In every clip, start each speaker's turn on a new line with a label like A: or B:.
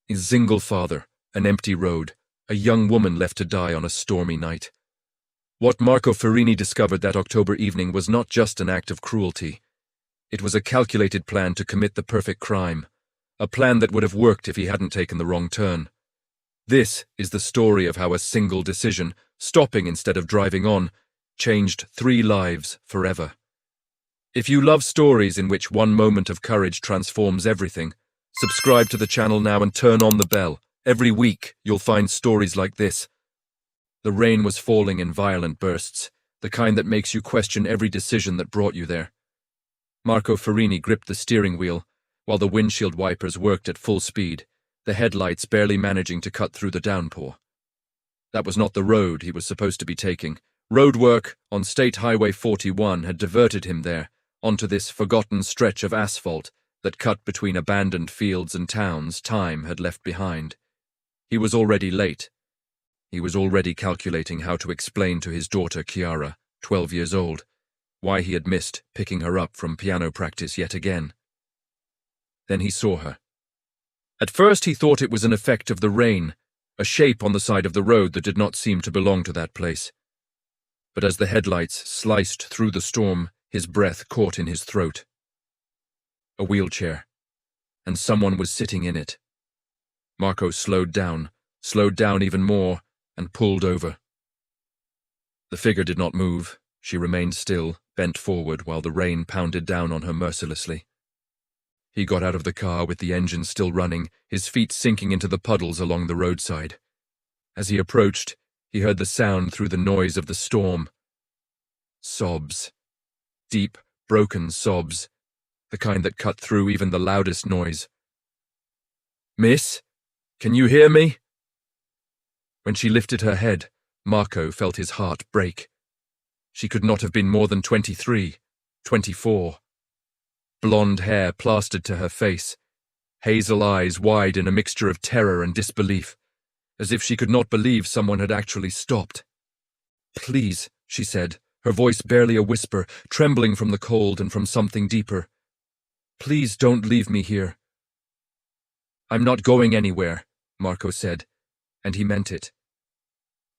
A: His single father, an empty road, a young woman left to die on a stormy night. What Marco Ferrini discovered that October evening was not just an act of cruelty. It was a calculated plan to commit the perfect crime, a plan that would have worked if he hadn't taken the wrong turn. This is the story of how a single decision, stopping instead of driving on, changed 3 lives forever. If you love stories in which one moment of courage transforms everything, subscribe to the channel now and turn on the bell. Every week, you'll find stories like this. The rain was falling in violent bursts, the kind that makes you question every decision that brought you there. Marco Ferrini gripped the steering wheel, while the windshield wipers worked at full speed, the headlights barely managing to cut through the downpour. That was not the road he was supposed to be taking. Roadwork on State Highway 41 had diverted him there, onto this forgotten stretch of asphalt that cut between abandoned fields and towns time had left behind. He was already late. He was already calculating how to explain to his daughter Chiara, 12 years old, why he had missed picking her up from piano practice yet again. Then he saw her. At first he thought it was an effect of the rain, a shape on the side of the road that did not seem to belong to that place. But as the headlights sliced through the storm, his breath caught in his throat. A wheelchair, and someone was sitting in it. Marco slowed down even more, and pulled over. The figure did not move. She remained still, bent forward while the rain pounded down on her mercilessly. He got out of the car with the engine still running, his feet sinking into the puddles along the roadside. As he approached, he heard the sound through the noise of the storm. Sobs. Deep, broken sobs, the kind that cut through even the loudest noise. "Miss, can you hear me?" When she lifted her head, Marco felt his heart break. She could not have been more than 23, 24. Blonde hair plastered to her face, hazel eyes wide in a mixture of terror and disbelief, as if she could not believe someone had actually stopped. "Please," she said, her voice barely a whisper, trembling from the cold and from something deeper. "Please don't leave me here." "I'm not going anywhere," Marco said, and he meant it.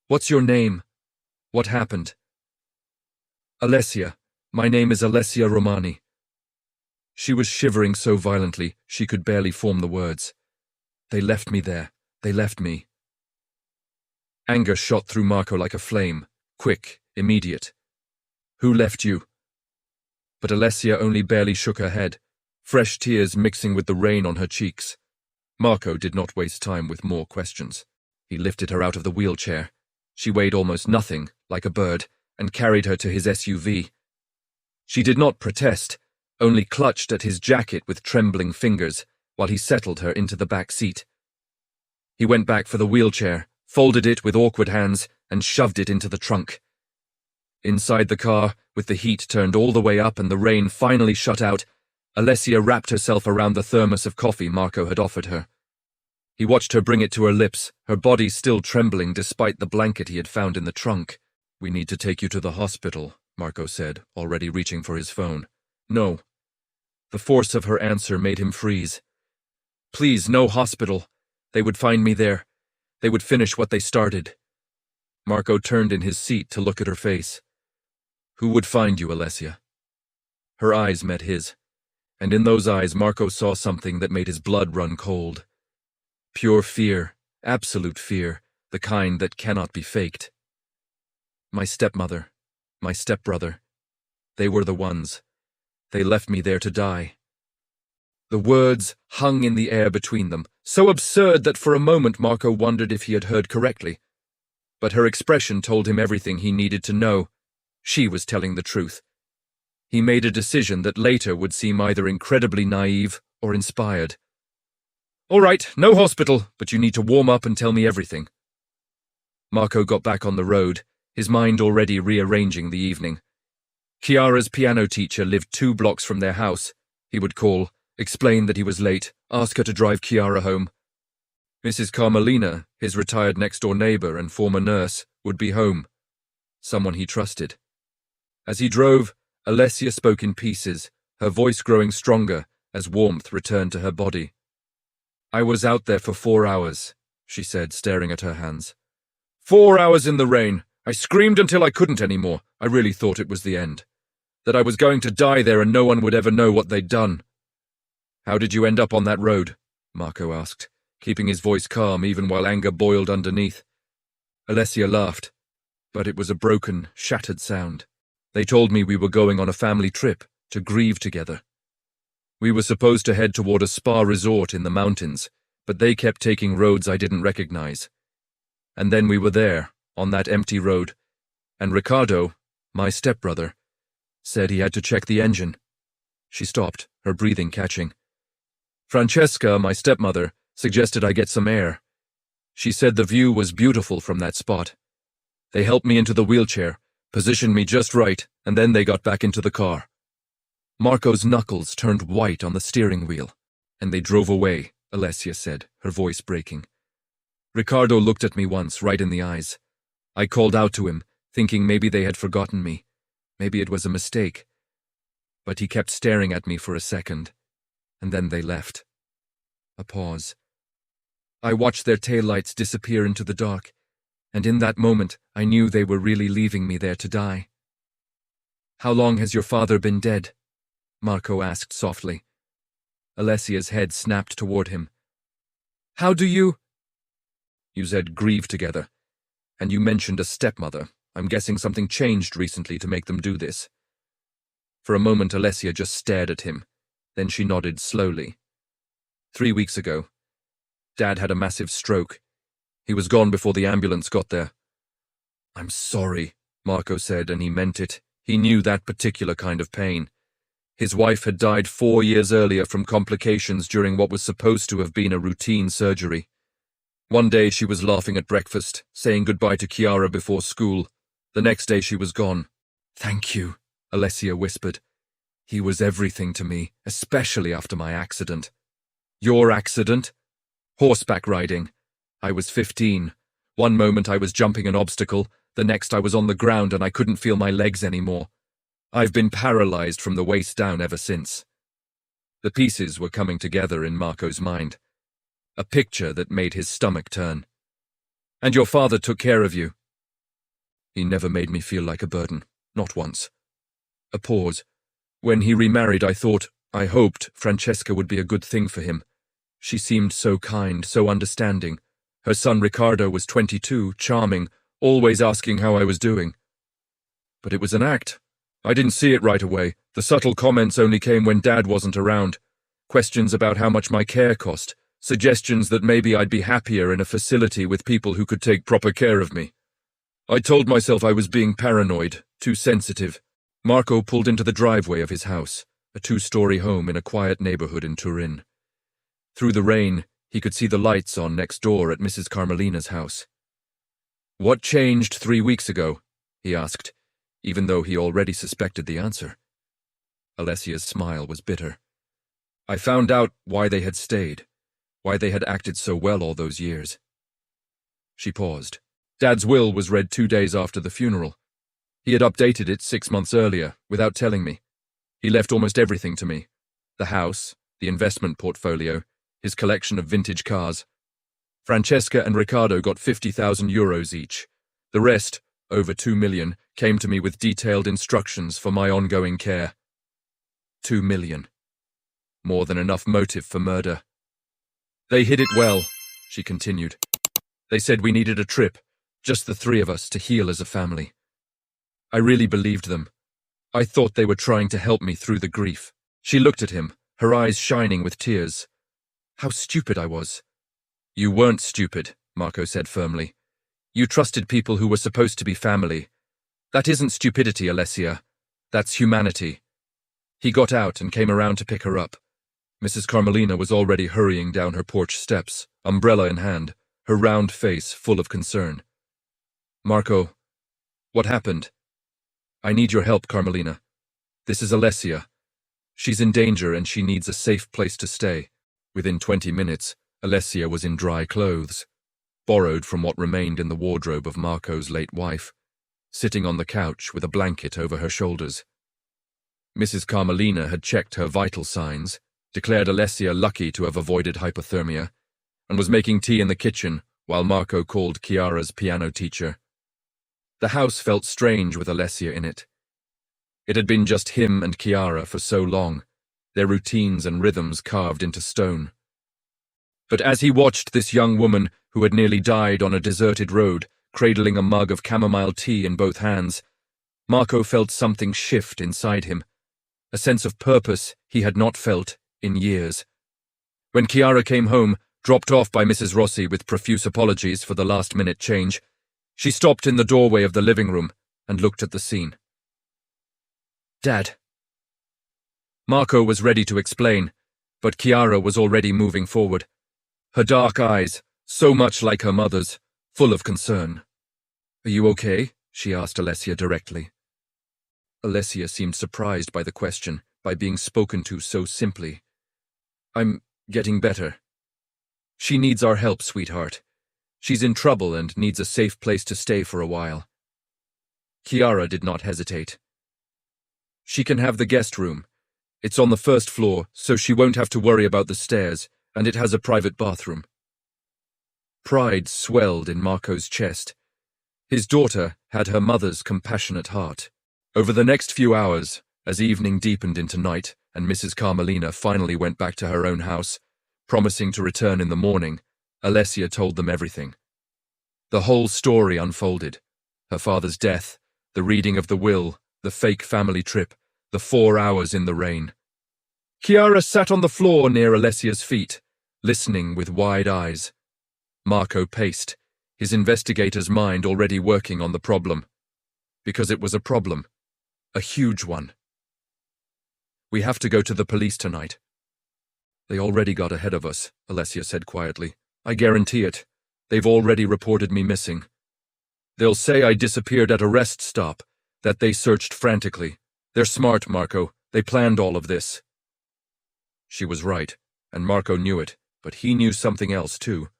A: "What's your name? What happened?" "Alessia. My name is Alessia Romani." She was shivering so violently she could barely form the words. "They left me there. They left me." Anger shot through Marco like a flame, quick, immediate. "Who left you?" But Alessia only barely shook her head, fresh tears mixing with the rain on her cheeks. Marco did not waste time with more questions. He lifted her out of the wheelchair. She weighed almost nothing, like a bird, and carried her to his SUV. She did not protest, only clutched at his jacket with trembling fingers while he settled her into the back seat. He went back for the wheelchair, folded it with awkward hands, and shoved it into the trunk. Inside the car, with the heat turned all the way up and the rain finally shut out, Alessia wrapped herself around the thermos of coffee Marco had offered her. He watched her bring it to her lips, her body still trembling despite the blanket he had found in the trunk. "We need to take you to the hospital," Marco said, already reaching for his phone. "No." The force of her answer made him freeze. "Please, no hospital. They would find me there. They would finish what they started." Marco turned in his seat to look at her face. "Who would find you, Alessia?" Her eyes met his, and in those eyes Marco saw something that made his blood run cold. Pure fear, absolute fear, the kind that cannot be faked. "My stepmother, my stepbrother. They were the ones. They left me there to die." The words hung in the air between them, so absurd that for a moment Marco wondered if he had heard correctly. But her expression told him everything he needed to know. She was telling the truth. He made a decision that later would seem either incredibly naive or inspired. "All right, no hospital, but you need to warm up and tell me everything." Marco got back on the road, his mind already rearranging the evening. Chiara's piano teacher lived 2 blocks from their house. He would call, explain that he was late, ask her to drive Chiara home. Mrs. Carmelina, his retired next-door neighbor and former nurse, would be home. Someone he trusted. As he drove, Alessia spoke in pieces, her voice growing stronger as warmth returned to her body. I was out there for 4 hours, she said, staring at her hands. 4 hours in the rain. I screamed until I couldn't anymore. I really thought it was the end. That I was going to die there and no one would ever know what they'd done. How did you end up on that road? Marco asked, keeping his voice calm even while anger boiled underneath. Alessia laughed, but it was a broken, shattered sound. They told me we were going on a family trip to grieve together. We were supposed to head toward a spa resort in the mountains, but they kept taking roads I didn't recognize. And then we were there, on that empty road, and Ricardo, my stepbrother, said he had to check the engine. She stopped, her breathing catching. Francesca, my stepmother, suggested I get some air. She said the view was beautiful from that spot. They helped me into the wheelchair, positioned me just right, and then they got back into the car. Marco's knuckles turned white on the steering wheel, and they drove away, Alessia said, her voice breaking. Ricardo looked at me once, right in the eyes. I called out to him, thinking maybe they had forgotten me. Maybe it was a mistake. But he kept staring at me for a second, and then they left. A pause. I watched their taillights disappear into the dark, and in that moment I knew they were really leaving me there to die. How long has your father been dead? Marco asked softly. Alessia's head snapped toward him. How do you... You said grieve together, and you mentioned a stepmother. I'm guessing something changed recently to make them do this. For a moment Alessia just stared at him, then she nodded slowly. 3 weeks ago, Dad had a massive stroke. He was gone before the ambulance got there. I'm sorry, Marco said, and he meant it. He knew that particular kind of pain. His wife had died 4 years earlier from complications during what was supposed to have been a routine surgery. One day she was laughing at breakfast, saying goodbye to Chiara before school. The next day she was gone. Thank you, Alessia whispered. He was everything to me, especially after my accident. Your accident? Horseback riding. I was 15. One moment I was jumping an obstacle, the next I was on the ground and I couldn't feel my legs anymore. I've been paralyzed from the waist down ever since. The pieces were coming together in Marco's mind. A picture that made his stomach turn. And your father took care of you? He never made me feel like a burden, not once. A pause. When he remarried, I hoped Francesca would be a good thing for him. She seemed so kind, so understanding. Her son Ricardo was 22, charming, always asking how I was doing. But it was an act. I didn't see it right away. The subtle comments only came when Dad wasn't around. Questions about how much my care cost. Suggestions that maybe I'd be happier in a facility with people who could take proper care of me. I told myself I was being paranoid, too sensitive. Marco pulled into the driveway of his house, a 2-story home in a quiet neighborhood in Turin. Through the rain, he could see the lights on next door at Mrs. Carmelina's house. What changed 3 weeks ago? He asked, even though he already suspected the answer. Alessia's smile was bitter. I found out why they had stayed, why they had acted so well all those years. She paused. Dad's will was read 2 days after the funeral. He had updated it 6 months earlier, without telling me. He left almost everything to me. The house, the investment portfolio, his collection of vintage cars. Francesca and Ricardo got €50,000 each. The rest, over 2 million, came to me with detailed instructions for my ongoing care. 2 million. More than enough motive for murder. They hid it well, she continued. They said we needed a trip, just the 3 of us, to heal as a family. I really believed them. I thought they were trying to help me through the grief. She looked at him, her eyes shining with tears. How stupid I was. You weren't stupid, Marco said firmly. You trusted people who were supposed to be family. That isn't stupidity, Alessia. That's humanity. He got out and came around to pick her up. Mrs. Carmelina was already hurrying down her porch steps, umbrella in hand, her round face full of concern. Marco, what happened? I need your help, Carmelina. This is Alessia. She's in danger and she needs a safe place to stay. Within 20 minutes, Alessia was in dry clothes, borrowed from what remained in the wardrobe of Marco's late wife, sitting on the couch with a blanket over her shoulders. Mrs. Carmelina had checked her vital signs, declared Alessia lucky to have avoided hypothermia, and was making tea in the kitchen while Marco called Chiara's piano teacher. The house felt strange with Alessia in it. It had been just him and Chiara for so long, their routines and rhythms carved into stone. But as he watched this young woman who had nearly died on a deserted road, cradling a mug of chamomile tea in both hands, Marco felt something shift inside him, a sense of purpose he had not felt in years. When Chiara came home, dropped off by Mrs. Rossi with profuse apologies for the last-minute change, she stopped in the doorway of the living room and looked at the scene. "Dad." Marco was ready to explain, but Chiara was already moving forward. Her dark eyes, so much like her mother's, full of concern. "Are you okay?" she asked Alessia directly. Alessia seemed surprised by the question, by being spoken to so simply. "I'm getting better. She needs our help, sweetheart. She's in trouble and needs a safe place to stay for a while." Chiara did not hesitate. "She can have the guest room. It's on the first floor, so she won't have to worry about the stairs, and it has a private bathroom." Pride swelled in Marco's chest. His daughter had her mother's compassionate heart. Over the next few hours, as evening deepened into night and Mrs. Carmelina finally went back to her own house, promising to return in the morning, Alessia told them everything. The whole story unfolded. Her father's death, the reading of the will, the fake family trip, the 4 hours in the rain. Chiara sat on the floor near Alessia's feet, listening with wide eyes. Marco paced, his investigator's mind already working on the problem. Because it was a problem. A huge one. "We have to go to the police tonight." "They already got ahead of us," Alessia said quietly. "I guarantee it. They've already reported me missing. They'll say I disappeared at a rest stop, that they searched frantically. They're smart, Marco. They planned all of this." She was right, and Marco knew it, but he knew something else too.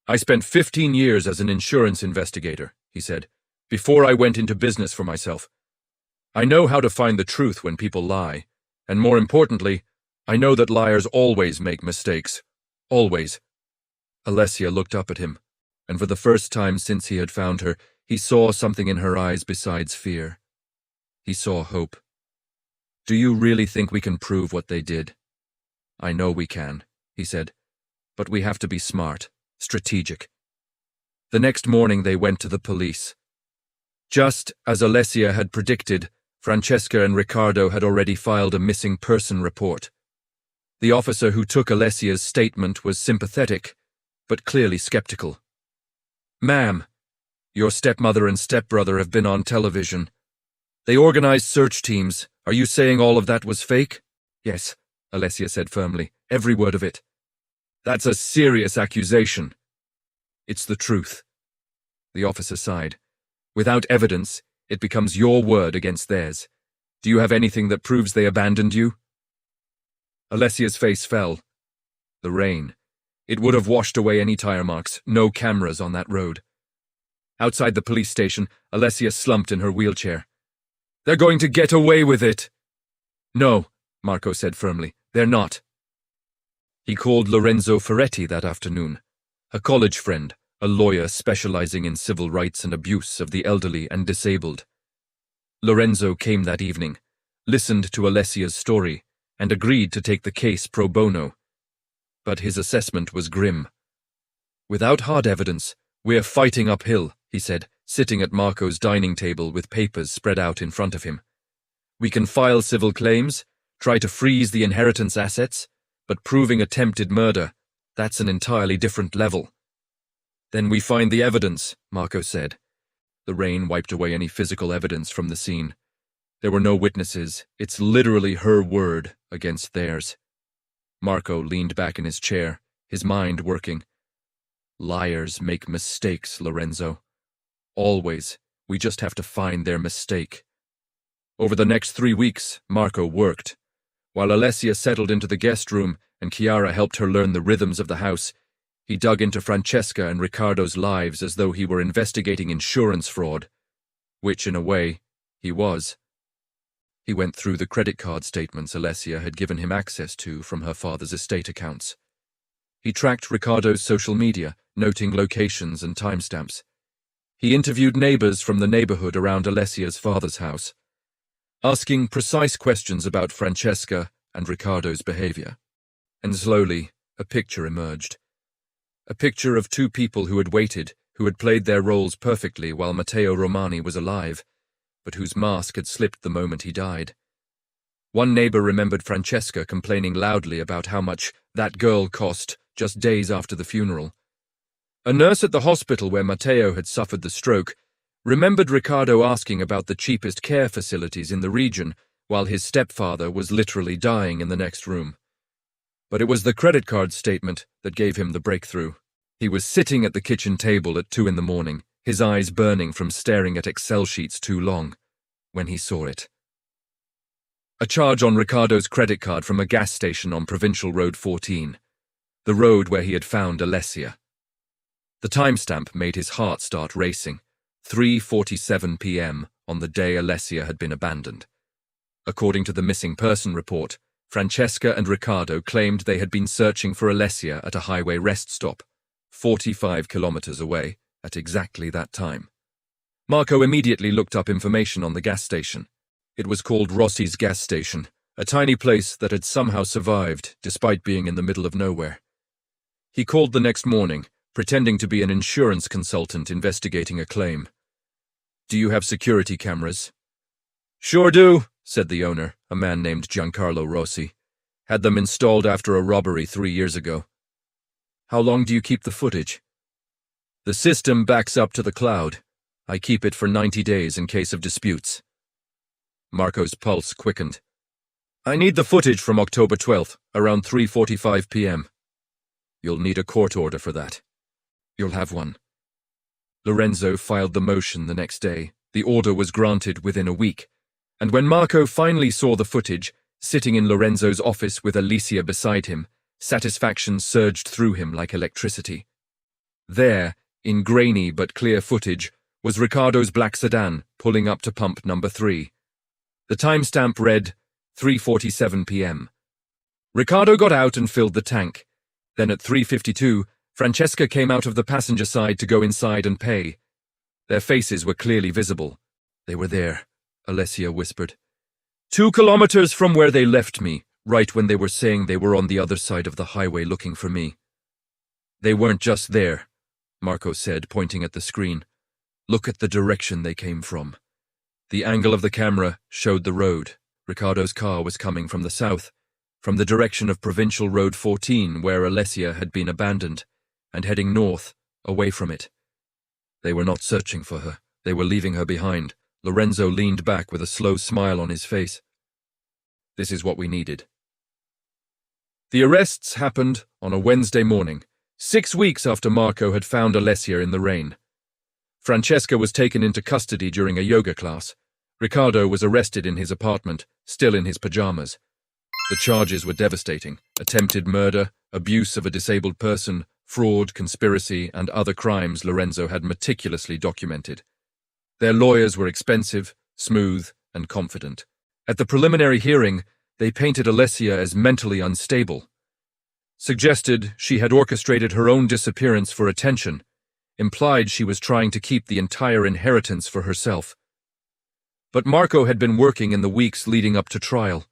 A: "I spent 15 years as an insurance investigator," he said, "before I went into business for myself. I know how to find the truth when people lie, and more importantly, I know that liars always make mistakes. Always." Alessia looked up at him, and for the first time since he had found her, he saw something in her eyes besides fear. He saw hope. "Do you really think we can prove what they did?" "I know we can," he said, "but we have to be smart, strategic." The next morning they went to the police. Just as Alessia had predicted, Francesca and Riccardo had already filed a missing person report. The officer who took Alessia's statement was sympathetic, but clearly skeptical. "Ma'am, your stepmother and stepbrother have been on television. They organized search teams. Are you saying all of that was fake?" "Yes," Alessia said firmly, "every word of it." "That's a serious accusation." "It's the truth." The officer sighed. "Without evidence, it becomes your word against theirs. Do you have anything that proves they abandoned you?" Alessia's face fell. The rain. It would have washed away any tire marks, no cameras on that road. Outside the police station, Alessia slumped in her wheelchair. "They're going to get away with it." "No," Marco said firmly, "they're not." He called Lorenzo Ferretti that afternoon, a college friend, a lawyer specializing in civil rights and abuse of the elderly and disabled. Lorenzo came that evening, listened to Alessia's story, and agreed to take the case pro bono. But his assessment was grim. "Without hard evidence, we're fighting uphill," he said, sitting at Marco's dining table with papers spread out in front of him. "We can file civil claims, try to freeze the inheritance assets, but proving attempted murder, that's an entirely different level." "Then we find the evidence," Marco said. The rain wiped away any physical evidence from the scene. There were no witnesses. It's literally her word against theirs. Marco leaned back in his chair, his mind working. "Liars make mistakes, Lorenzo. Always. We just have to find their mistake." Over the next 3 weeks, Marco worked. While Alessia settled into the guest room and Chiara helped her learn the rhythms of the house, he dug into Francesca and Riccardo's lives as though he were investigating insurance fraud, which, in a way, he was. He went through the credit card statements Alessia had given him access to from her father's estate accounts. He tracked Ricardo's social media, noting locations and timestamps. He interviewed neighbors from the neighborhood around Alessia's father's house, asking precise questions about Francesca and Ricardo's behavior. And slowly, a picture emerged. A picture of two people who had waited, who had played their roles perfectly while Matteo Romani was alive, but whose mask had slipped the moment he died. One neighbor remembered Francesca complaining loudly about how much that girl cost just days after the funeral. A nurse at the hospital where Matteo had suffered the stroke remembered Ricardo asking about the cheapest care facilities in the region while his stepfather was literally dying in the next room. But it was the credit card statement that gave him the breakthrough. He was sitting at the kitchen table at 2 a.m, his eyes burning from staring at Excel sheets too long, when he saw it. A charge on Ricardo's credit card from a gas station on Provincial Road 14, the road where he had found Alessia. The timestamp made his heart start racing, 3:47 p.m. on the day Alessia had been abandoned. According to the missing person report, Francesca and Ricardo claimed they had been searching for Alessia at a highway rest stop, 45 kilometers away, at exactly that time. Marco immediately looked up information on the gas station. It was called Rossi's gas station, a tiny place that had somehow survived despite being in the middle of nowhere. He called the next morning, pretending to be an insurance consultant investigating a claim. "Do you have security cameras?" "Sure do," said the owner, a man named Giancarlo Rossi. "Had them installed after a robbery 3 years ago." "How long do you keep the footage?" "The system backs up to the cloud. I keep it for 90 days in case of disputes." Marco's pulse quickened. "I need the footage from October 12th, around 3:45 p.m. "You'll need a court order for that." "You'll have one." Lorenzo filed the motion the next day. The order was granted within a week, and when Marco finally saw the footage, sitting in Lorenzo's office with Alicia beside him, satisfaction surged through him like electricity. There, in grainy but clear footage, was Ricardo's black sedan pulling up to pump number 3. The timestamp read 3:47 p.m. Ricardo got out and filled the tank. Then at 3:52, Francesca came out of the passenger side to go inside and pay. Their faces were clearly visible. "They were there," Alessia whispered. 2 kilometers from where they left me, right when they were saying they were on the other side of the highway looking for me." "They weren't just there," Marco said, pointing at the screen. "Look at the direction they came from." The angle of the camera showed the road. Ricardo's car was coming from the south, from the direction of Provincial Road 14, where Alessia had been abandoned, and heading north, away from it. They were not searching for her. They were leaving her behind. Lorenzo leaned back with a slow smile on his face. "This is what we needed." The arrests happened on a Wednesday morning, 6 weeks after Marco had found Alessia in the rain. Francesca was taken into custody during a yoga class. Ricardo was arrested in his apartment, still in his pajamas. The charges were devastating: attempted murder, abuse of a disabled person, fraud, conspiracy, and other crimes Lorenzo had meticulously documented. Their lawyers were expensive, smooth, and confident. At the preliminary hearing, they painted Alessia as mentally unstable, suggested she had orchestrated her own disappearance for attention, implied she was trying to keep the entire inheritance for herself. But Marco had been working in the weeks leading up to trial.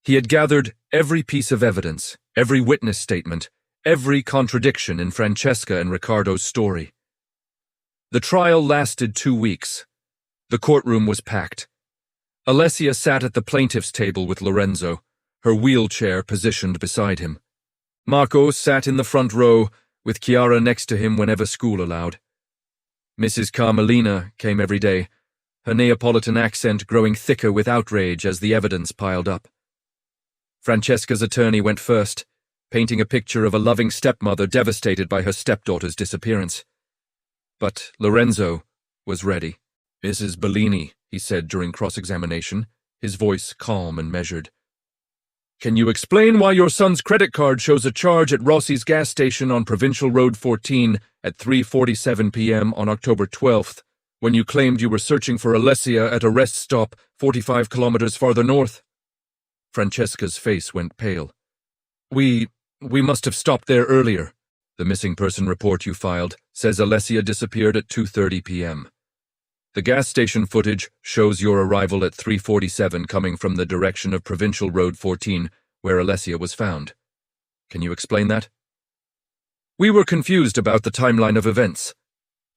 A: He had gathered every piece of evidence, every witness statement, every contradiction in Francesca and Ricardo's story. The trial lasted 2 weeks. The courtroom was packed. Alessia sat at the plaintiff's table with Lorenzo, her wheelchair positioned beside him. Marco sat in the front row, with Chiara next to him whenever school allowed. Mrs. Carmelina came every day, her Neapolitan accent growing thicker with outrage as the evidence piled up. Francesca's attorney went first, painting a picture of a loving stepmother devastated by her stepdaughter's disappearance. But Lorenzo was ready. "Mrs. Bellini," he said during cross-examination, his voice calm and measured. "Can you explain why your son's credit card shows a charge at Rossi's gas station on Provincial Road 14 at 3:47 p.m. on October 12th, when you claimed you were searching for Alessia at a rest stop 45 kilometers farther north?" Francesca's face went pale. We We must have stopped there earlier. The missing person report you filed says Alessia disappeared at 2:30 p.m. The gas station footage shows your arrival at 3:47 coming from the direction of Provincial Road 14, where Alessia was found. Can you explain that? We were confused about the timeline of events.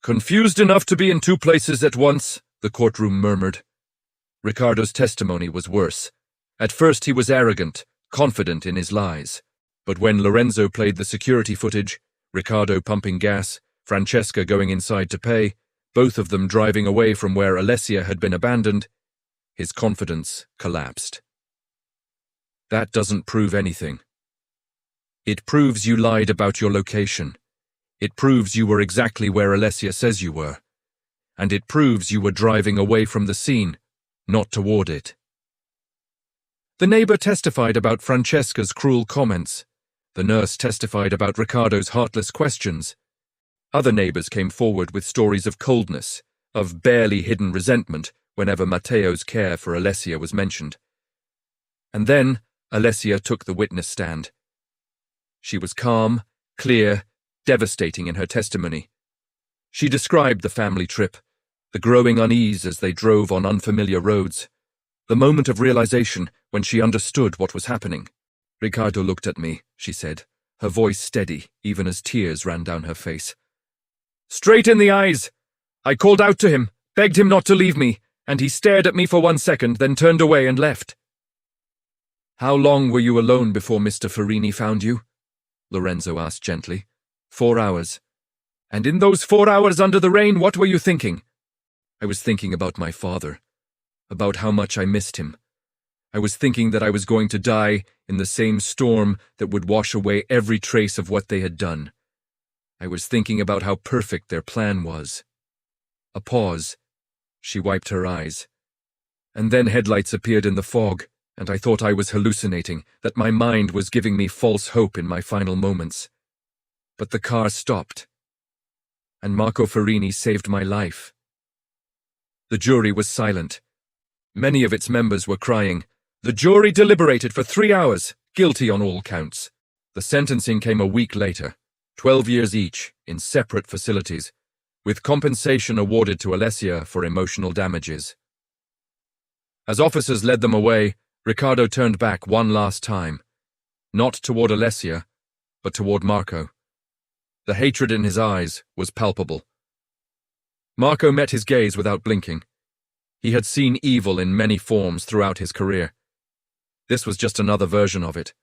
A: Confused enough to be in two places at once, the courtroom murmured. Ricardo's testimony was worse. At first he was arrogant, confident in his lies. But when Lorenzo played the security footage, Ricardo pumping gas, Francesca going inside to pay, both of them driving away from where Alessia had been abandoned, his confidence collapsed. That doesn't prove anything. It proves you lied about your location. It proves you were exactly where Alessia says you were. And it proves you were driving away from the scene, not toward it. The neighbor testified about Francesca's cruel comments. The nurse testified about Ricardo's heartless questions. Other neighbors came forward with stories of coldness, of barely hidden resentment whenever Matteo's care for Alessia was mentioned. And then Alessia took the witness stand. She was calm, clear, devastating in her testimony. She described the family trip, the growing unease as they drove on unfamiliar roads, the moment of realization when she understood what was happening. Ricardo looked at me, she said, her voice steady, even as tears ran down her face. Straight in the eyes! I called out to him, begged him not to leave me, and he stared at me for 1 second, then turned away and left. How long were you alone before Mr. Farini found you? Lorenzo asked gently. 4 hours. And in those 4 hours under the rain, what were you thinking? I was thinking about my father, about how much I missed him. I was thinking that I was going to die in the same storm that would wash away every trace of what they had done. I was thinking about how perfect their plan was. A pause. She wiped her eyes. And then headlights appeared in the fog, and I thought I was hallucinating, that my mind was giving me false hope in my final moments. But the car stopped. And Marco Farini saved my life. The jury was silent. Many of its members were crying. The jury deliberated for 3 hours, guilty on all counts. The sentencing came a week later, 12 years each, in separate facilities, with compensation awarded to Alessia for emotional damages. As officers led them away, Ricardo turned back one last time, not toward Alessia, but toward Marco. The hatred in his eyes was palpable. Marco met his gaze without blinking. He had seen evil in many forms throughout his career. This was just another version of it.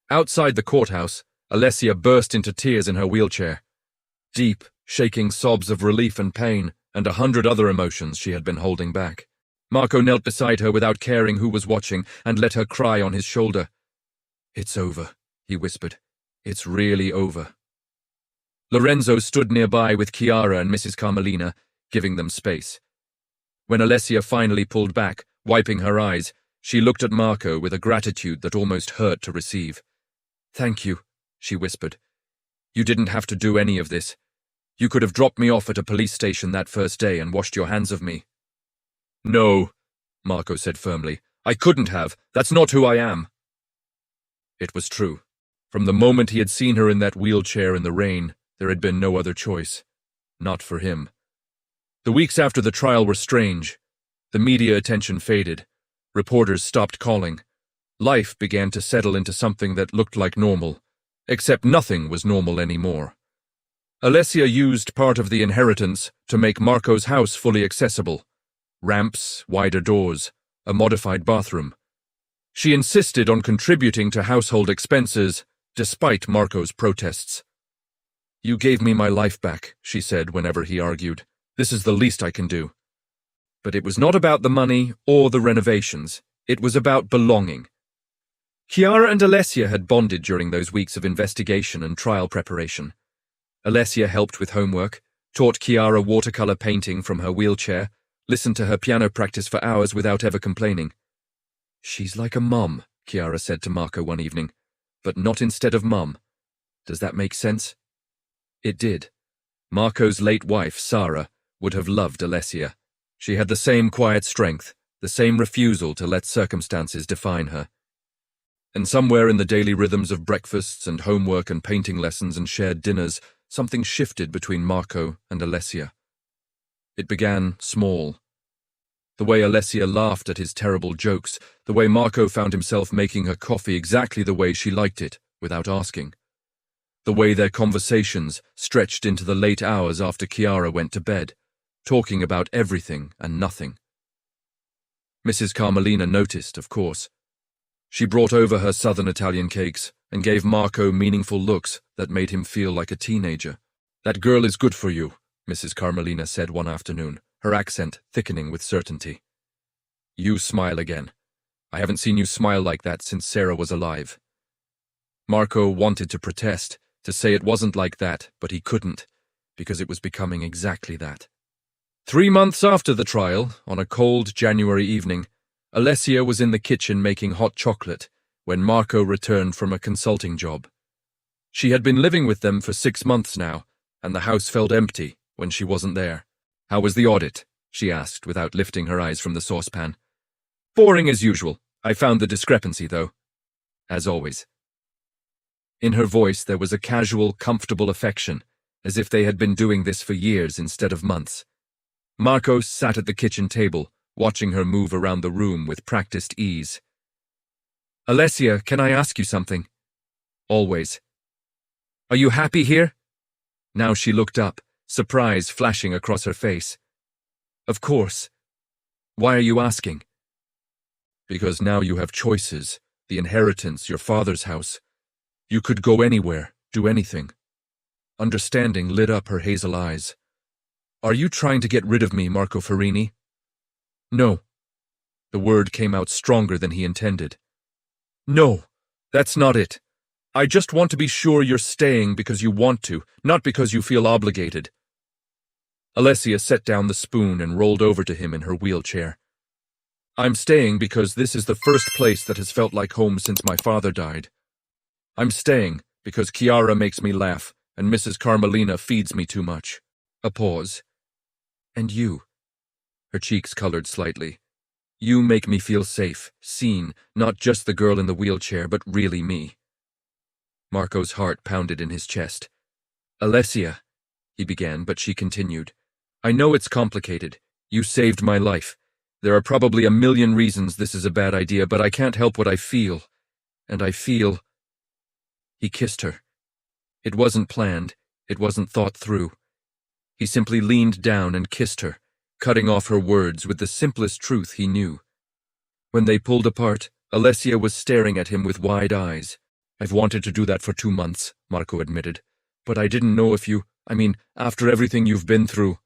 A: Outside the courthouse, Alessia burst into tears in her wheelchair. Deep, shaking sobs of relief and pain, and 100 other emotions she had been holding back. Marco knelt beside her without caring who was watching and let her cry on his shoulder. It's over, he whispered. It's really over. Lorenzo stood nearby with Chiara and Mrs. Carmelina, giving them space. When Alessia finally pulled back, wiping her eyes, she looked at Marco with a gratitude that almost hurt to receive. Thank you, she whispered. You didn't have to do any of this. You could have dropped me off at a police station that first day and washed your hands of me. No, Marco said firmly. I couldn't have. That's not who I am. It was true. From the moment he had seen her in that wheelchair in the rain, there had been no other choice. Not for him. The weeks after the trial were strange. The media attention faded. Reporters stopped calling. Life began to settle into something that looked like normal, except nothing was normal anymore. Alessia used part of the inheritance to make Marco's house fully accessible. Ramps, wider doors, a modified bathroom. She insisted on contributing to household expenses, despite Marco's protests. You gave me my life back, she said whenever he argued. This is the least I can do. But it was not about the money or the renovations. It was about belonging. Chiara and Alessia had bonded during those weeks of investigation and trial preparation. Alessia helped with homework, taught Chiara watercolor painting from her wheelchair, listened to her piano practice for hours without ever complaining. She's like a mum, Chiara said to Marco one evening, but not instead of mum. Does that make sense? It did. Marco's late wife, Sara, would have loved Alessia. She had the same quiet strength, the same refusal to let circumstances define her. And somewhere in the daily rhythms of breakfasts and homework and painting lessons and shared dinners, something shifted between Marco and Alessia. It began small. The way Alessia laughed at his terrible jokes, the way Marco found himself making her coffee exactly the way she liked it, without asking. The way their conversations stretched into the late hours after Chiara went to bed, talking about everything and nothing. Mrs. Carmelina noticed, of course. She brought over her southern Italian cakes and gave Marco meaningful looks that made him feel like a teenager. "That girl is good for you," Mrs. Carmelina said one afternoon, her accent thickening with certainty. "You smile again. I haven't seen you smile like that since Sarah was alive." Marco wanted to protest, to say it wasn't like that, but he couldn't, because it was becoming exactly that. 3 months after the trial, on a cold January evening, Alessia was in the kitchen making hot chocolate when Marco returned from a consulting job. She had been living with them for 6 months now, and the house felt empty when she wasn't there. "How was the audit?" she asked without lifting her eyes from the saucepan. "Boring as usual. I found the discrepancy, though. As always." In her voice there was a casual, comfortable affection, as if they had been doing this for years instead of months. Marco sat at the kitchen table, watching her move around the room with practiced ease. "Alessia, can I ask you something?" "Always." "Are you happy here?" Now she looked up, surprise flashing across her face. "Of course. Why are you asking?" "Because now you have choices, the inheritance, your father's house. You could go anywhere, do anything." Understanding lit up her hazel eyes. "Are you trying to get rid of me, Marco Ferrini?" "No." The word came out stronger than he intended. "No, that's not it. I just want to be sure you're staying because you want to, not because you feel obligated." Alessia set down the spoon and rolled over to him in her wheelchair. "I'm staying because this is the first place that has felt like home since my father died. I'm staying because Chiara makes me laugh and Mrs. Carmelina feeds me too much." A pause. "And you?" Her cheeks colored slightly. "You make me feel safe, seen, not just the girl in the wheelchair, but really me." Marco's heart pounded in his chest. "Alessia," he began, but she continued. "I know it's complicated. You saved my life. There are probably a million reasons this is a bad idea, but I can't help what I feel. And I feel—" He kissed her. It wasn't planned. It wasn't thought through. He simply leaned down and kissed her, cutting off her words with the simplest truth he knew. When they pulled apart, Alessia was staring at him with wide eyes. "I've wanted to do that for 2 months, Marco admitted. "But I didn't know if after everything you've been through."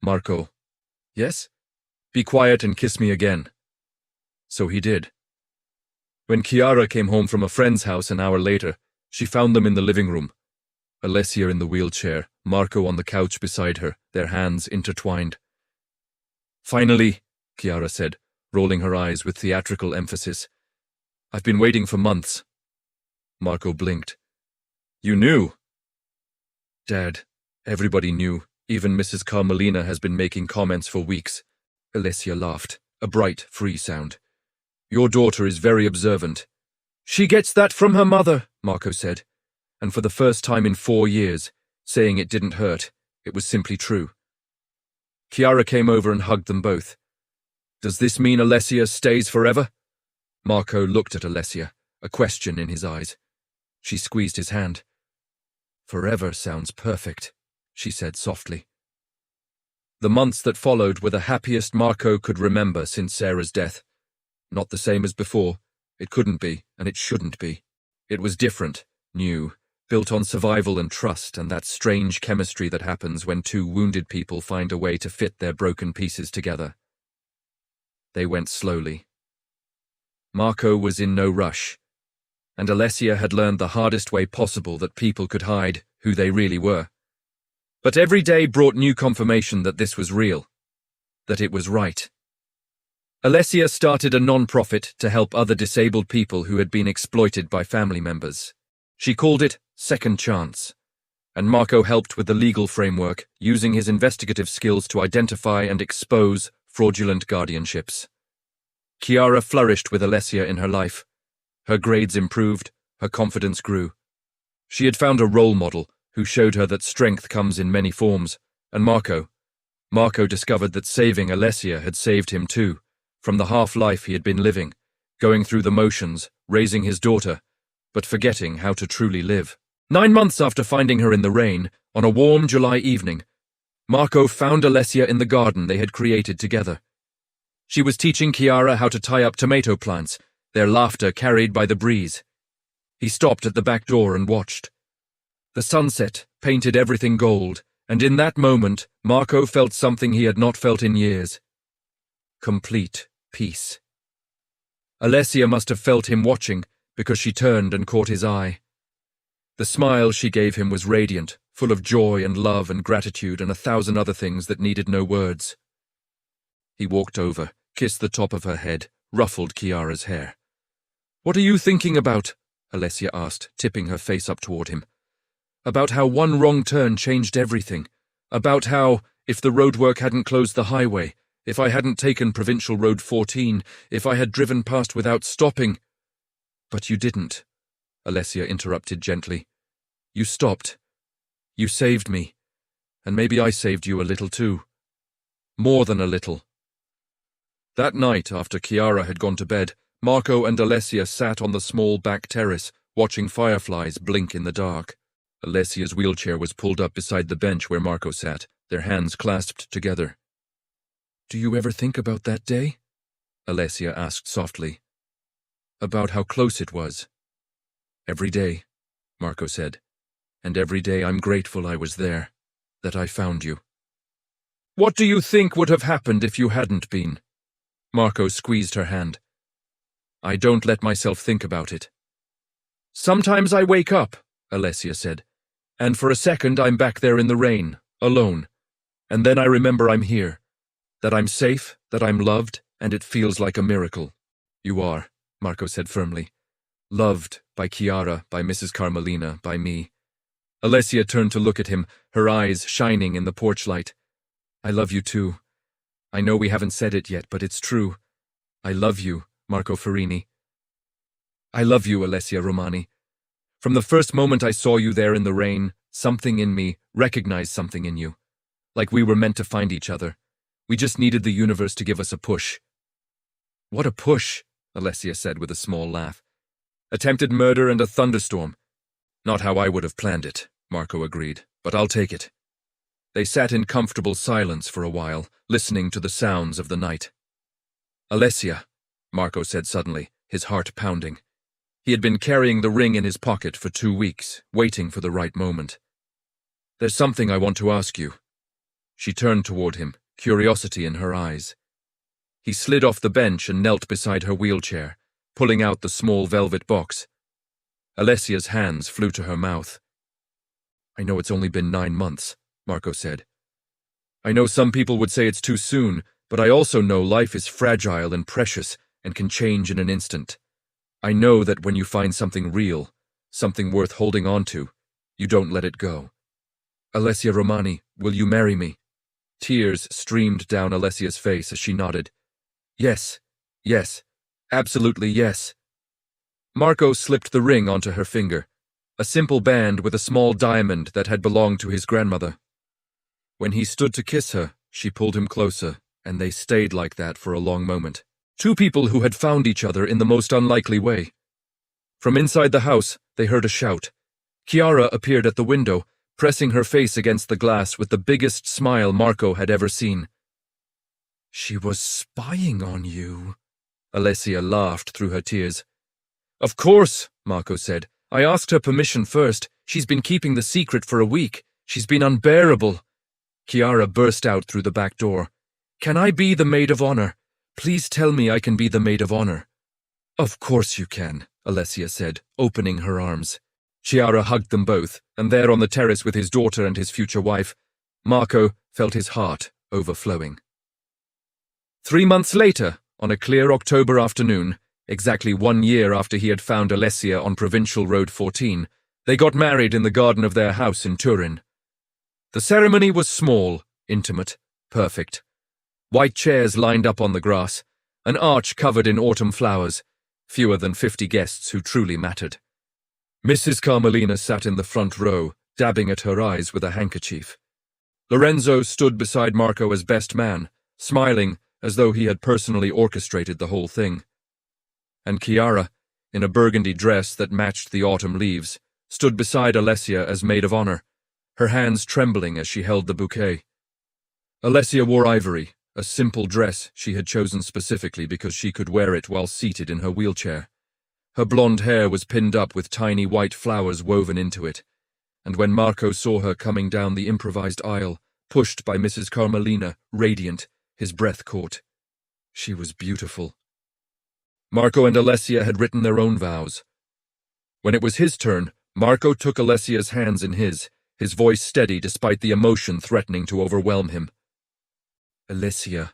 A: "Marco." "Yes?" "Be quiet and kiss me again." So he did. When Chiara came home from a friend's house an hour later, she found them in the living room. Alessia in the wheelchair, Marco on the couch beside her, their hands intertwined. "Finally," Chiara said, rolling her eyes with theatrical emphasis. "I've been waiting for months." Marco blinked. "You knew?" "Dad, everybody knew. Even Mrs. Carmelina has been making comments for weeks." Alessia laughed, a bright, free sound. "Your daughter is very observant." "She gets that from her mother," Marco said. And for the first time in 4 years, saying it didn't hurt, it was simply true. Chiara came over and hugged them both. "Does this mean Alessia stays forever?" Marco looked at Alessia, a question in his eyes. She squeezed his hand. "Forever sounds perfect," she said softly. The months that followed were the happiest Marco could remember since Sarah's death. Not the same as before. It couldn't be, and it shouldn't be. It was different, new, built on survival and trust and that strange chemistry that happens when 2 wounded people find a way to fit their broken pieces together. They went slowly. Marco was in no rush, and Alessia had learned the hardest way possible that people could hide who they really were. But every day brought new confirmation that this was real, that it was right. Alessia started a non-profit to help other disabled people who had been exploited by family members. She called it Second Chance, and Marco helped with the legal framework, using his investigative skills to identify and expose fraudulent guardianships. Chiara flourished with Alessia in her life. Her grades improved, her confidence grew. She had found a role model who showed her that strength comes in many forms, and Marco discovered that saving Alessia had saved him too, from the half-life he had been living, going through the motions, raising his daughter, but forgetting how to truly live. 9 months after finding her in the rain, on a warm July evening, Marco found Alessia in the garden they had created together. She was teaching Chiara how to tie up tomato plants, their laughter carried by the breeze. He stopped at the back door and watched. The sunset painted everything gold, and in that moment, Marco felt something he had not felt in years. Complete peace. Alessia must have felt him watching, because she turned and caught his eye. The smile she gave him was radiant, full of joy and love and gratitude and 1,000 other things that needed no words. He walked over, kissed the top of her head, ruffled Chiara's hair. "What are you thinking about?" Alessia asked, tipping her face up toward him. "About how one wrong turn changed everything. About how, if the roadwork hadn't closed the highway, if I hadn't taken Provincial Road 14, if I had driven past without stopping—" "But you didn't," Alessia interrupted gently. "You stopped. You saved me. And maybe I saved you a little too. More than a little." That night, after Chiara had gone to bed, Marco and Alessia sat on the small back terrace, watching fireflies blink in the dark. Alessia's wheelchair was pulled up beside the bench where Marco sat, their hands clasped together. "Do you ever think about that day?" Alessia asked softly. "About how close it was?" "Every day," Marco said. "And every day I'm grateful I was there, that I found you." "What do you think would have happened if you hadn't been?" Marco squeezed her hand. "I don't let myself think about it." "Sometimes I wake up," Alessia said, "and for a second I'm back there in the rain, alone. And then I remember I'm here, that I'm safe, that I'm loved, and it feels like a miracle." "You are," Marco said firmly. "Loved by Chiara, by Mrs. Carmelina, by me." Alessia turned to look at him, her eyes shining in the porch light. "I love you too. I know we haven't said it yet, but it's true. I love you, Marco Ferrini. I love you, Alessia Romani. From the first moment I saw you there in the rain, something in me recognized something in you. Like we were meant to find each other. We just needed the universe to give us a push." "What a push," Alessia said with a small laugh. "Attempted murder and a thunderstorm. Not how I would have planned it," Marco agreed, "but I'll take it." They sat in comfortable silence for a while, listening to the sounds of the night. "Alessia," Marco said suddenly, his heart pounding. He had been carrying the ring in his pocket for 2 weeks, waiting for the right moment. "There's something I want to ask you." She turned toward him, curiosity in her eyes. He slid off the bench and knelt beside her wheelchair, pulling out the small velvet box. Alessia's hands flew to her mouth. "I know it's only been 9 months, Marco said. "I know some people would say it's too soon, but I also know life is fragile and precious and can change in an instant. I know that when you find something real, something worth holding on to, you don't let it go. Alessia Romani, will you marry me?" Tears streamed down Alessia's face as she nodded. "Yes, yes, absolutely yes." Marco slipped the ring onto her finger, a simple band with a small diamond that had belonged to his grandmother. When he stood to kiss her, she pulled him closer, and they stayed like that for a long moment. Two people who had found each other in the most unlikely way. From inside the house, they heard a shout. Chiara appeared at the window, pressing her face against the glass with the biggest smile Marco had ever seen. "She was spying on you," Alessia laughed through her tears. "Of course," Marco said. "I asked her permission first. She's been keeping the secret for a week. She's been unbearable." Chiara burst out through the back door. "Can I be the maid of honor? Please tell me I can be the maid of honor." "Of course you can," Alessia said, opening her arms. Chiara hugged them both, and there on the terrace with his daughter and his future wife, Marco felt his heart overflowing. 3 months later, on a clear October afternoon, exactly 1 year after he had found Alessia on Provincial Road 14, they got married in the garden of their house in Turin. The ceremony was small, intimate, perfect. White chairs lined up on the grass, an arch covered in autumn flowers, fewer than 50 guests who truly mattered. Mrs. Carmelina sat in the front row, dabbing at her eyes with a handkerchief. Lorenzo stood beside Marco as best man, smiling as though he had personally orchestrated the whole thing. And Chiara, in a burgundy dress that matched the autumn leaves, stood beside Alessia as maid of honor, her hands trembling as she held the bouquet. Alessia wore ivory, a simple dress she had chosen specifically because she could wear it while seated in her wheelchair. Her blonde hair was pinned up with tiny white flowers woven into it, and when Marco saw her coming down the improvised aisle, pushed by Mrs. Carmelina, radiant, his breath caught. She was beautiful. Marco and Alessia had written their own vows. When it was his turn, Marco took Alessia's hands in his voice steady despite the emotion threatening to overwhelm him. Alessia,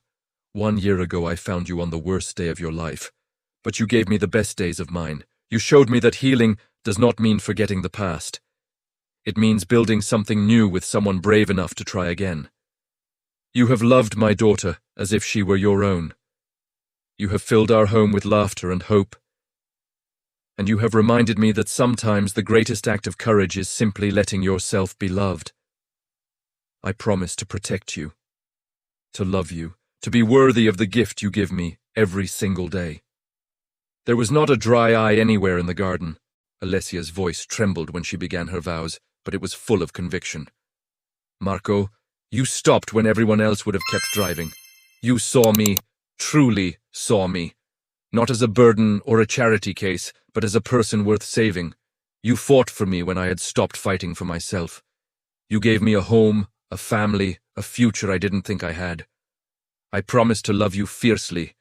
A: 1 year ago I found you on the worst day of your life, but you gave me the best days of mine. You showed me that healing does not mean forgetting the past. It means building something new with someone brave enough to try again. You have loved my daughter as if she were your own. You have filled our home with laughter and hope. And you have reminded me that sometimes the greatest act of courage is simply letting yourself be loved. I promise to protect you, to love you, to be worthy of the gift you give me every single day. There was not a dry eye anywhere in the garden. Alessia's voice trembled when she began her vows, but it was full of conviction. Marco, you stopped when everyone else would have kept driving. You saw me, truly saw me. Not as a burden or a charity case, but as a person worth saving. You fought for me when I had stopped fighting for myself. You gave me a home, a family, a future I didn't think I had. I promised to love you fiercely,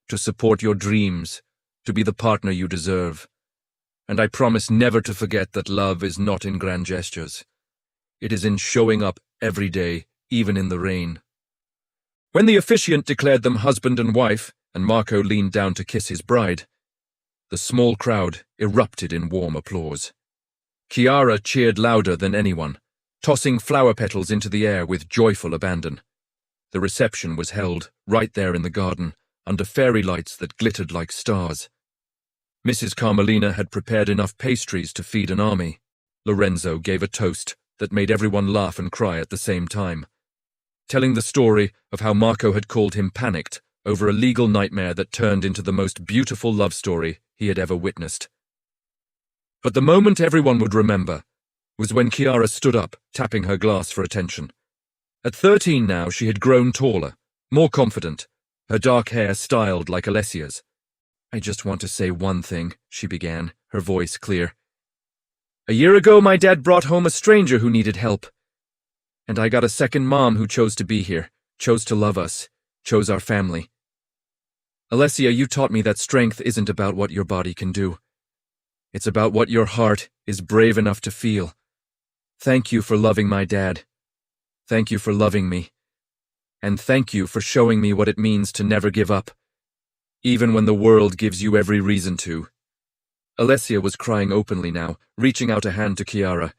A: to support your dreams, to be the partner you deserve. And I promise never to forget that love is not in grand gestures. It is in showing up every day, even in the rain. When the officiant declared them husband and wife, and Marco leaned down to kiss his bride, the small crowd erupted in warm applause. Chiara cheered louder than anyone, tossing flower petals into the air with joyful abandon. The reception was held right there in the garden, under fairy lights that glittered like stars. Mrs. Carmelina had prepared enough pastries to feed an army. Lorenzo gave a toast that made everyone laugh and cry at the same time, telling the story of how Marco had called him panicked over a legal nightmare that turned into the most beautiful love story he had ever witnessed. But the moment everyone would remember was when Chiara stood up, tapping her glass for attention. At 13 now, she had grown taller, more confident, her dark hair styled like Alessia's. I just want to say one thing, she began, her voice clear. A year ago, my dad brought home a stranger who needed help. And I got a second mom who chose to be here, chose to love us, chose our family. Alessia, you taught me that strength isn't about what your body can do. It's about what your heart is brave enough to feel. Thank you for loving my dad. Thank you for loving me. And thank you for showing me what it means to never give up, even when the world gives you every reason to. Alessia was crying openly now, reaching out a hand to Chiara.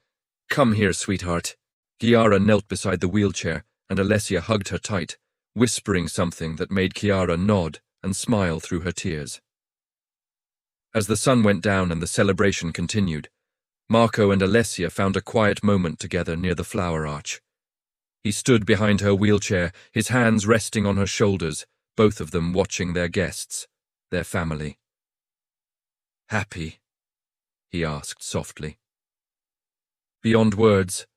A: Come here, sweetheart. Chiara knelt beside the wheelchair, and Alessia hugged her tight, whispering something that made Chiara nod and smile through her tears. As the sun went down and the celebration continued, Marco and Alessia found a quiet moment together near the flower arch. He stood behind her wheelchair, his hands resting on her shoulders, both of them watching their guests, their family. Happy? He asked softly. Beyond words,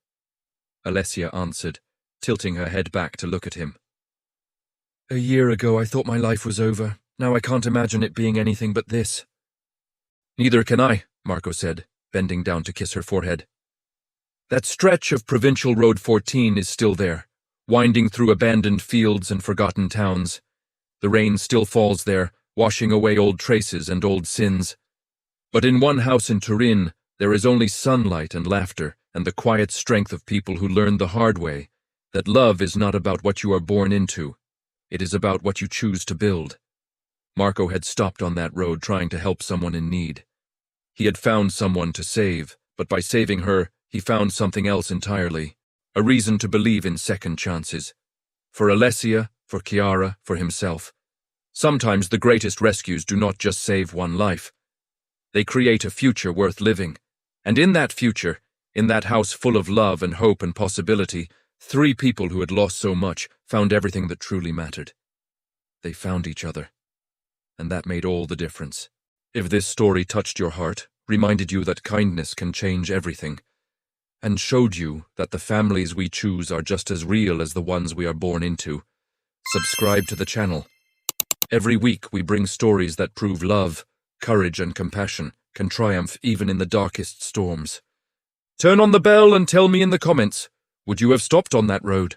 A: Alessia answered, tilting her head back to look at him. A year ago I thought my life was over. Now I can't imagine it being anything but this. Neither can I, Marco said, bending down to kiss her forehead. That stretch of Provincial Road 14 is still there, winding through abandoned fields and forgotten towns. The rain still falls there, washing away old traces and old sins. But in one house in Turin, there is only sunlight and laughter and the quiet strength of people who learned the hard way that love is not about what you are born into. It is about what you choose to build. Marco had stopped on that road trying to help someone in need. He had found someone to save, but by saving her, he found something else entirely, a reason to believe in second chances. For Alessia, for Chiara, for himself. Sometimes the greatest rescues do not just save one life. They create a future worth living. And in that future, in that house full of love and hope and possibility, 3 people who had lost so much found everything that truly mattered. They found each other. And that made all the difference. If this story touched your heart, reminded you that kindness can change everything, and showed you that the families we choose are just as real as the ones we are born into, subscribe to the channel. Every week we bring stories that prove love, courage and compassion can triumph even in the darkest storms. Turn on the bell and tell me in the comments, would you have stopped on that road?